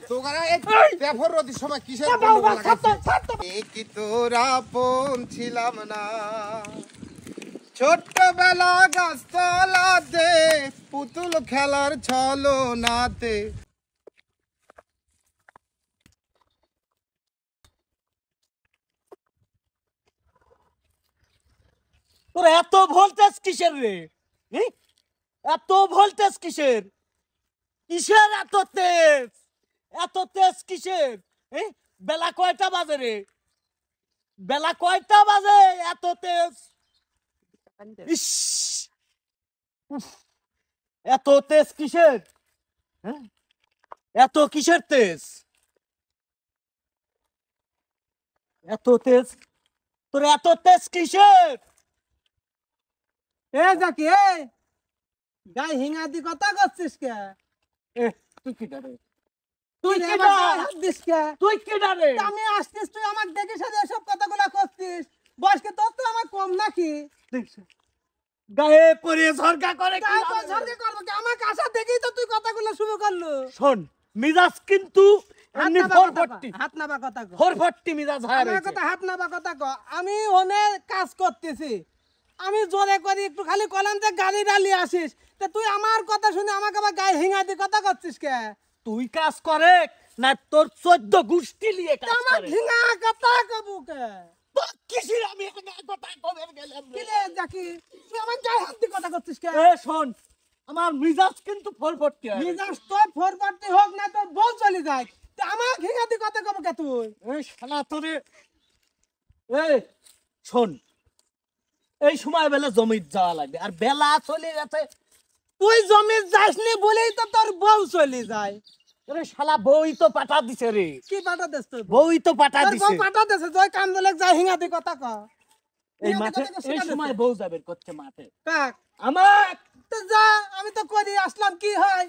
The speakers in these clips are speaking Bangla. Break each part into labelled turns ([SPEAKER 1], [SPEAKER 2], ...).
[SPEAKER 1] তোরা এই পেফর রোদের সময় কিসের কি তোরা আপন ছিলাম না ছোট্টবেলা গাছতলাতে পুতুল খেলার ছলনাতে।
[SPEAKER 2] তোর এত ভোল্টেজ কিসের রে? এত ভোল্টেজ কিসের? কিসের এত তেজ? এত তেজ কিসের? বেলা কয়টা বাজে রে? বেলা কয়টা বাজে? এত তেজ! ইস, এত তেজ কিসের? এত কিসের তেজ? এত তেজ? তোর এত তেজ কিসের?
[SPEAKER 3] এ জাকি এ গাই হিঙাদি কথা করছিস কে?
[SPEAKER 2] তুই কি ডারে?
[SPEAKER 3] তুই কে হাত দিস কে?
[SPEAKER 2] তুই কি ডারে?
[SPEAKER 3] আমি আসছিস তুই আমাকে দেখে সাথে এসব কথাগুলো করছিস। বয়স কি তোর তো আমার কম নাকি?
[SPEAKER 2] গায়ে পরে ঝরকা করে কি?
[SPEAKER 3] গায়ে পরে ঝরকা করব কি? আমার কাছে দেখেই তো তুই কথাগুলো শুরু করলো।
[SPEAKER 2] শোন, মিজাজ কিন্তু এমনি 440
[SPEAKER 3] হাত নাবা কথা কও।
[SPEAKER 2] 440 মিজাজ হয়
[SPEAKER 3] আমার কথা হাত নাবা কথা কও। আমি ওনে কাজ করতেছি। আমি জোরে করে একটু খালি কলাম যে গাড়ি ডালি আসিস তা তুই আমার কথা শুনে আমাকে আবার গায়ে হিঙাদি কথা করছিস কে?
[SPEAKER 2] তুই কাজ করে না তোর 14 গোষ্ঠী নিয়ে কাজ
[SPEAKER 3] আমার
[SPEAKER 2] করে?
[SPEAKER 3] হিঙা কথা কবু কে?
[SPEAKER 2] তোর কিসির আমি এখানে কথা কবে গেলাম
[SPEAKER 3] কি
[SPEAKER 2] রে?
[SPEAKER 3] রে জাকি তুই আমার গায়ে হাত দিয়ে কথা করছিস কে?
[SPEAKER 2] এ শোন, আমার মিজাজ কিন্তু 440 হয়।
[SPEAKER 3] মিজাজ তো 440 হোক না তো বল চলে যায় তা আমার হিঙাদি কথা কবু কে তুই?
[SPEAKER 2] এই শালা তোরে এই শোন, এই সময় বেলা জমি যাওয়া লাগবে আর বেলা চলে গেছে।
[SPEAKER 3] তুই জমি যাসনি বলেই তো তোর বউ চলে যায়।
[SPEAKER 2] আরে শালা বউই তো পাঠা দিছে রে।
[SPEAKER 3] কি পাঠা দেছ তুই?
[SPEAKER 2] বউই তো পাঠা
[SPEAKER 3] তোর বউ
[SPEAKER 2] দিছে।
[SPEAKER 3] পাঠা দেছে জয় কাম দলে যায় হিঙাদি কথা ক।
[SPEAKER 2] এই মাঠে এই সময় বউ যাবে করতে মাঠে।
[SPEAKER 3] কাক
[SPEAKER 2] আমার
[SPEAKER 3] তো যা আমি তো করি আসলাম কি হয়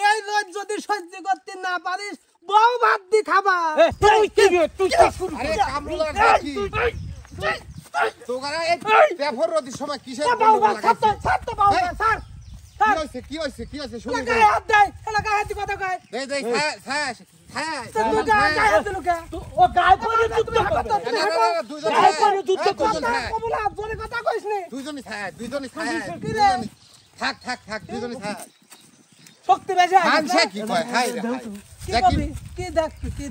[SPEAKER 3] এই রোজ যদি সহ্য করতে না পারিস বউ ভাত দি খাবা।
[SPEAKER 2] তুই কি রে? তুই কি শুরু
[SPEAKER 1] আরে
[SPEAKER 2] করলি?
[SPEAKER 1] কামরুলার কি তোরা এই পেফর রোদের সময় কিসের
[SPEAKER 3] বাবু ছাড় তো বাবু স্যার
[SPEAKER 1] কি হইছে শুনি
[SPEAKER 3] গায়ে হাত দেয় গায়ে হাত দি কথা কয়
[SPEAKER 1] দে দে
[SPEAKER 3] তুই গায়ে হাত দিলু কে?
[SPEAKER 2] ও গায়ে পড়ে যুদ্ধ করবে। গায়ে পড়ে যুদ্ধ করবে।
[SPEAKER 3] কবুলা জোরে কথা কইস নি
[SPEAKER 1] দুইজনই থাক দুইজনই থাক
[SPEAKER 3] শক্তি বেশি
[SPEAKER 1] মানছে কি কয় হাই রে
[SPEAKER 3] কি কবি কি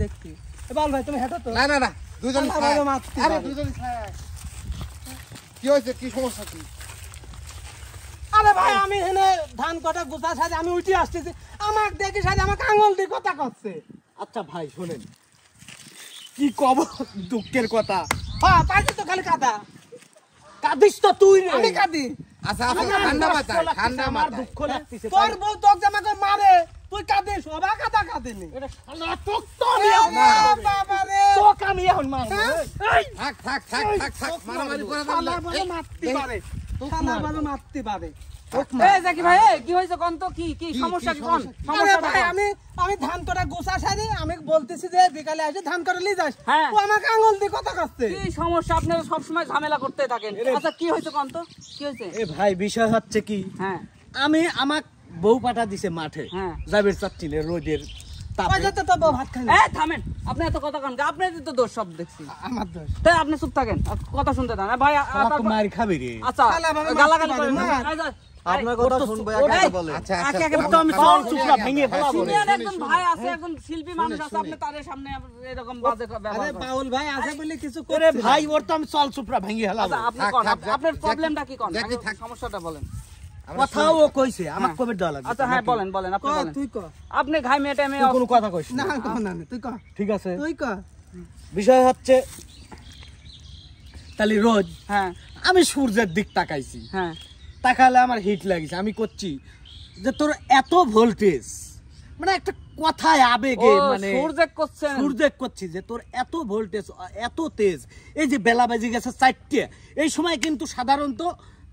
[SPEAKER 3] দেখতি এ বাল ভাই তুমি হেঁটো তো
[SPEAKER 1] না দুইজনই
[SPEAKER 3] আল্লাহ
[SPEAKER 1] থাক
[SPEAKER 3] ভালো মারতে
[SPEAKER 1] আরে
[SPEAKER 3] পারে।
[SPEAKER 1] দুইজনই থাক কি হইছে কি সমস্যা কি?
[SPEAKER 3] আরে ভাই আমি এখানে ধান কাটা গোটা সাজে আমি উঠে আসতেছি আমাকে দেখে সাজে আমাকে আঙুল দিয়ে কথা করছে।
[SPEAKER 2] আচ্ছা ভাই শোনেন, কি কব দুঃখের কথা।
[SPEAKER 3] হ্যাঁ পাইছি তো খালি কাদা
[SPEAKER 2] কাঁদিস তো তুই রে।
[SPEAKER 3] আমি কাঁদি
[SPEAKER 1] আচ্ছা ঠান্ডা
[SPEAKER 2] আমার
[SPEAKER 1] মাথায়
[SPEAKER 2] দুঃখ লাগতেছে।
[SPEAKER 3] তোর বউ তোকে আমাকে মারে তুই কাঁদিস ওবা কাদা কাঁদিনি
[SPEAKER 2] এটা শালা তোক তো আমি এখন মারবো রে।
[SPEAKER 3] বাবা রে
[SPEAKER 2] তোক আমি এখন মারবো রে। এই
[SPEAKER 1] থাক মারামারি করে
[SPEAKER 3] শালা বলে মারতে পারে শালা বলে মারতে পারে।
[SPEAKER 4] এই জাকি ভাই কি হইছে কোন তো কি সমস্যা কি কোন
[SPEAKER 3] আরে
[SPEAKER 4] সমস্যা
[SPEAKER 3] ভাই আমি ধান কাটা গোসা সারি আমি বলতেছি যে বিকালে এসে ধান কাটা নিয়ে যাস
[SPEAKER 4] হ্যাঁ।
[SPEAKER 3] ও আমাকে আঙুল দিয়ে কথা করছে।
[SPEAKER 4] কি সমস্যা আপনারা সব সময় ঝামেলা করতে থাকেন? আচ্ছা কি হইছে কোন তো কি হইছে?
[SPEAKER 2] এ ভাই বিষয় হচ্ছে কি,
[SPEAKER 4] হ্যাঁ
[SPEAKER 2] আমি আমাক বউ পাঠা দিছে মাঠে
[SPEAKER 4] হ্যাঁ।
[SPEAKER 2] যাবের চাচ্ছিলে রোদের তাপে।
[SPEAKER 3] ওই যাতে তো বউ ভাত খাই
[SPEAKER 4] এই থামেন, আপনি এত কথা কন আপনাদের তো দোষ সব দেখছি।
[SPEAKER 3] আমার দোষ
[SPEAKER 4] তাই আপনি চুপ থাকেন আর কথা শুনতে দেন। ভাই
[SPEAKER 2] শালা তো মার খাবি রে।
[SPEAKER 4] আচ্ছা
[SPEAKER 3] শালা বাবা
[SPEAKER 4] গালাগালি
[SPEAKER 3] মারতে
[SPEAKER 4] করেন না।
[SPEAKER 3] পারে,
[SPEAKER 4] এই যা,
[SPEAKER 2] আপনার কথা শুনবো একা বলে।
[SPEAKER 1] আচ্ছা
[SPEAKER 2] তো আমি চল চুপড়া ভেঙে ফেলাবো রে।
[SPEAKER 4] সিনিয়র একজন ভাই আছে, একজন শিল্পী মানুষ আছে, আপনি তার সামনে এরকম বাজে
[SPEAKER 3] আরে
[SPEAKER 4] ব্যবহার করেন।
[SPEAKER 3] বাউল ভাই আছে বলে কিছু
[SPEAKER 2] আরে
[SPEAKER 3] করছে
[SPEAKER 2] ভাই ওর তো আমি চল চুপড়া ভেঙে ফেলাবো।
[SPEAKER 4] আচ্ছা আপনি
[SPEAKER 1] থাক,
[SPEAKER 4] কোন
[SPEAKER 1] থাক,
[SPEAKER 4] আপনার
[SPEAKER 1] থাক,
[SPEAKER 4] প্রবলেমটা কি কোন?
[SPEAKER 1] জাকি, থাক।
[SPEAKER 4] সমস্যাটা বলেন।
[SPEAKER 2] কথাও ও কইছে আমাকে কবে দেওয়া লাগবে।
[SPEAKER 4] আচ্ছা হ্যাঁ বলেন আপনি
[SPEAKER 3] ক
[SPEAKER 4] বলেন।
[SPEAKER 3] তুই ক
[SPEAKER 4] আপনি ঘাই মেটে
[SPEAKER 2] তুই কোনো কথা কইস
[SPEAKER 3] না
[SPEAKER 2] না।
[SPEAKER 3] ক না তুই ক
[SPEAKER 2] ঠিক আছে,
[SPEAKER 3] তুই ক
[SPEAKER 2] বিষয় হচ্ছে তাহলে রোজ
[SPEAKER 4] হ্যাঁ
[SPEAKER 2] আমি সূর্যের দিক তাকাইছি,
[SPEAKER 4] হ্যাঁ
[SPEAKER 2] তাকালে আমার হিট লাগিছে। আমি করছি যে তোর এত ভোল্টেজ, মানে একটা কথায় আবেগে মানে
[SPEAKER 4] সূর্যেক করছেন।
[SPEAKER 2] সূর্যেক করছি যে তোর এত ভোল্টেজ এত তেজ। এই যে বেলা বাজে গেছে 4টে, এই সময় কিন্তু সাধারণত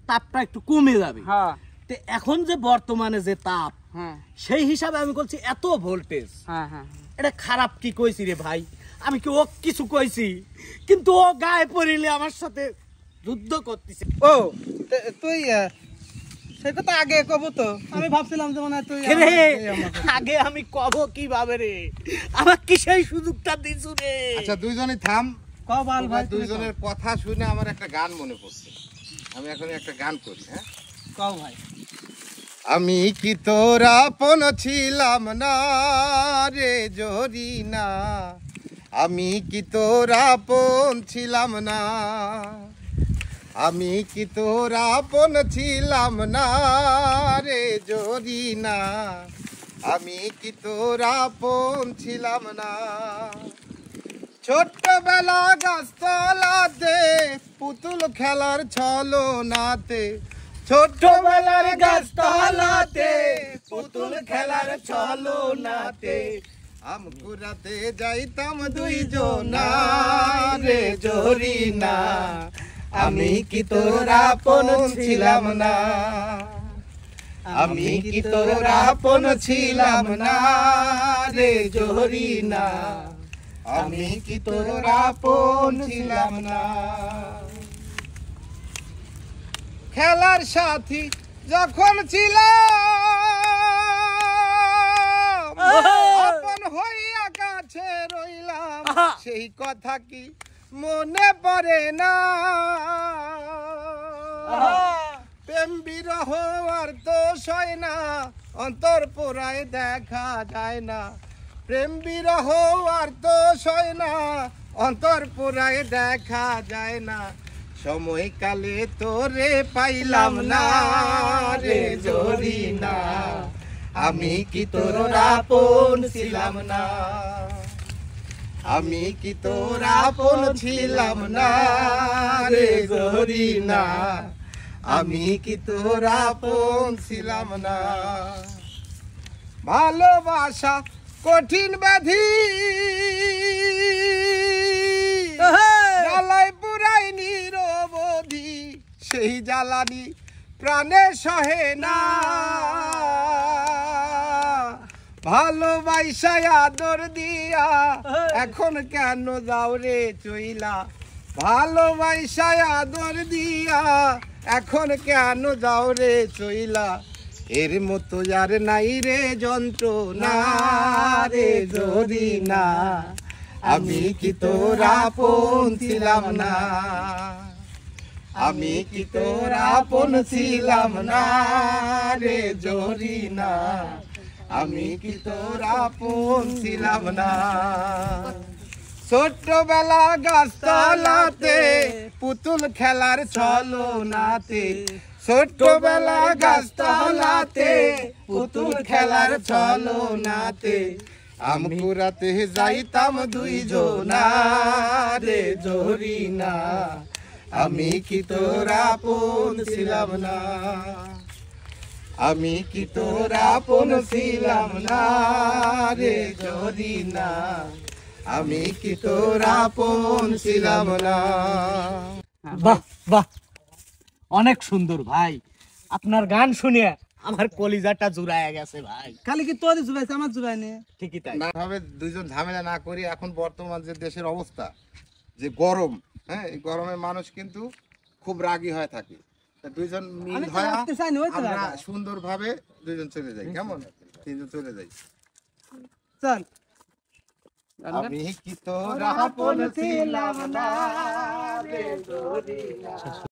[SPEAKER 2] তাপটা একটু কমে যাবে।
[SPEAKER 4] হ্যাঁ
[SPEAKER 2] তো এখন যে বর্তমানে যে তাপ,
[SPEAKER 4] হ্যাঁ
[SPEAKER 2] সেই হিসাবে আমি বলছি এত ভোল্টেজ।
[SPEAKER 4] হ্যাঁ হ্যাঁ
[SPEAKER 2] এটা খারাপ কি কইছি রে ভাই? আমি কি ও কিছু কইছি? কিন্তু ও গায়ে পড়িলে আমার সাথে যুদ্ধ করতেছে।
[SPEAKER 3] ও তুই সে কথা আগে কব তো, আমি ভাবছিলাম যে মনে হয় তুই
[SPEAKER 2] রে আগে আমি কব কিভাবে রে, আমার কি সেই সুযোগটা দিছু রে?
[SPEAKER 1] আচ্ছা দুইজনই থাম।
[SPEAKER 3] কও বল ভাই, তুমি
[SPEAKER 1] দুইজনের কথা শুনে আমার একটা গান মনে পড়ছে। আমি এখন একটা গান করি। হ্যাঁ,
[SPEAKER 3] কও ভাই।
[SPEAKER 1] আমি কি তোর আপন ছিলাম না রে জরিনা, আমি কি তোর আপন ছিলাম না, আমি কি তোর আপন ছিলাম না রে জরিনা, আমি কি তোর আপন ছিলাম না। ছোট্টবেলা গাছতলাতে পুতুল খেলার ছলনাতে, ছোট্টবেলার গাছতলাতে পুতুল খেলার ছলনাতে, আম কুড়াতে যাইতাম দুইজনা রে জরিনা, আমি কি তোর আপন ছিলাম না, আমি কি তোর আপন ছিলাম না রে জরিনা, আমি কি তোর আপন ছিলাম না। খেলার সাথী যখন ছিলাম, আপন হইয়া কাছে রইলাম, সেই কথা কি মনে পড়ে না। প্রেম বিরহ আর তো সয় না, অন্তর পোড়ায় দেখা যায় না, প্রেম বিরহ আর তো সয় না, অন্তর পোড়ায় দেখা যায় না, সময়কালে তোরে পাইলাম না রে জরিনা, আমি কি তোর আপন ছিলাম না, আমি কি তোর আপন ছিলাম না রে জরিনা, আমি কি তোর আপন ছিলাম না। ভালোবাসা কঠিন ব্যাধি, জ্বালায় পুরাই নিরবধি, সেই জ্বালানি প্রাণে সহে না। ভালোবাসায় আদর দিয়া এখন কেন যাও রে চইলা, ভালোবাসায় আদর দিয়া এখন কেন যাও রে চইলা, এর মতো আর নাই রে যন্ত্রণা রে জরিনা, আমি কি তোর আপন ছিলাম না, আমি কি তোর আপন ছিলাম না রে জরিনা, আমি কি তোর আপন ছিলাম না। ছোট্টবেলা গাছতলাতে পুতুল খেলার ছলনাতে, ছোট্টবেলা গাছতলাতে পুতুল খেলার ছলনাতে, আম কুড়াতে যাইতাম দুইজনা রে জরিনা, আমি কি তোর আপন ছিলাম না, আমি কি তোর আপন ছিলাম না রে জরিনা, আমি কি তোর আপন ছিলাম না।
[SPEAKER 2] বাহ বাহ, অনেক সুন্দর ভাই, আপনার গান শুনে আমার কলিজাটা জুড়ায় গেছে ভাই।
[SPEAKER 3] খালি কি তোরই জুড়াইছে, আমার জুড়াইনি।
[SPEAKER 2] ঠিকই তাই।
[SPEAKER 1] না ভাবে দুইজন ঝামেলা না করি, এখন বর্তমান যে দেশের অবস্থা, যে গরম, হ্যাঁ এই গরমে মানুষ কিন্তু খুব রাগী হয়ে থাকে। তা দুইজন মিল
[SPEAKER 3] আমি তো
[SPEAKER 1] হয়,
[SPEAKER 3] রাখতে চাইনি, ওই তো
[SPEAKER 1] আমরা
[SPEAKER 3] রাগা।
[SPEAKER 1] সুন্দরভাবে দুইজন চলে যাই, কেমন তিনজন চলে যাই।
[SPEAKER 3] চল।
[SPEAKER 1] আমি কি তোর আপন ছিলাম না রে জরিনা।